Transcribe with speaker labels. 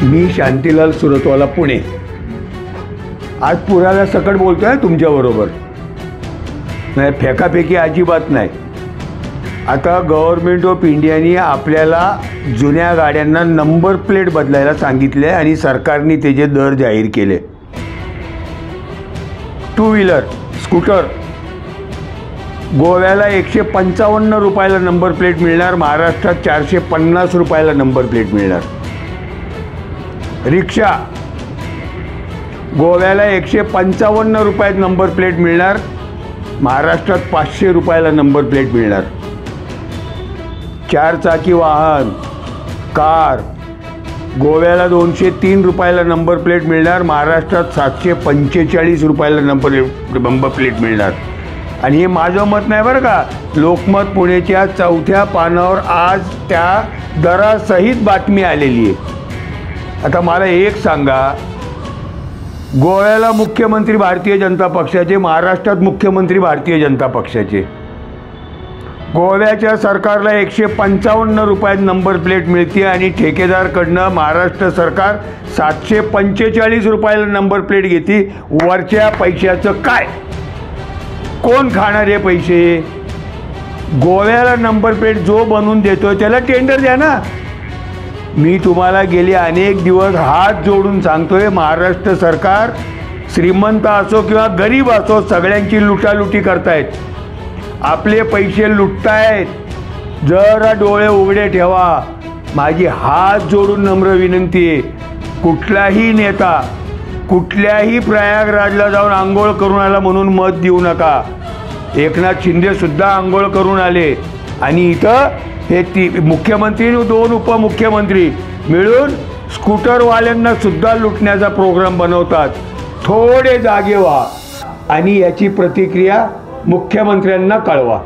Speaker 1: मी शांतीलाल सुरतवाला, पुणे. आज पुराला सकट बोलतोय तुमच्याबरोबर. नाही, फेकाफेकी अजिबात नाही. आता गव्हर्नमेंट ऑफ इंडियाने आपल्याला जुन्या गाड्यांना नंबर प्लेट बदलायला सांगितले आणि सरकारने त्याचे दर जाहीर केले. टू व्हीलर, स्कूटर गोव्याला 155 रुपयाला नंबर प्लेट मिळणार, महाराष्ट्रात 450 रुपयाला नंबर प्लेट मिळणार. रिक्षा गोव्याला 155 रुपयात नंबर प्लेट मिळणार, महाराष्ट्रात 500 रुपयाला नंबर प्लेट मिळणार. 4 चाकी वाहन, कार गोव्याला 203 रुपयाला नंबर प्लेट मिळणार, महाराष्ट्रात 745 रुपयाला नंबर प्लेट मिळणार. आणि हे माझं मत नाही बरं का, लोकमत पुणेच्या 4थ्या पानावर आज त्या दरासहित बातमी आलेली आहे. आता मला एक सांगा, गोव्याला मुख्यमंत्री भारतीय जनता पक्षाचे, महाराष्ट्रात मुख्यमंत्री भारतीय जनता पक्षाचे. गोव्याच्या सरकारला 155 रुपयात नंबर प्लेट मिळते आणि ठेकेदारकडनं महाराष्ट्र सरकार 745 रुपयाला नंबर प्लेट घेते. वरच्या पैशाचं काय, कोण खाणार हे पैसे? गोव्याला नंबर प्लेट जो बनवून देतो त्याला टेंडर द्या ना. मी तुम्हाला गेले अनेक दिवस हात जोडून सांगतोय, महाराष्ट्र सरकार श्रीमंत असो किंवा गरीब असो, सगळ्यांची लुटालुटी करतायत, आपले पैसे लुटतायत. जरा डोळे उघडे ठेवा. माझी हात जोडून नम्र विनंती आहे, कुठलाही नेता कुठल्याही प्रयागराजला जाऊन आंघोळ करून आला म्हणून मत देऊ नका. एकनाथ शिंदे सुद्धा आंघोळ करून आले आणि इथं हे मुख्यमंत्री 2 उपमुख्यमंत्री मिळून स्कूटरवाल्यांना सुद्धा लुटण्याचा प्रोग्राम बनवतात. थोडे जागे व्हा आणि याची प्रतिक्रिया मुख्यमंत्र्यांना कळवा.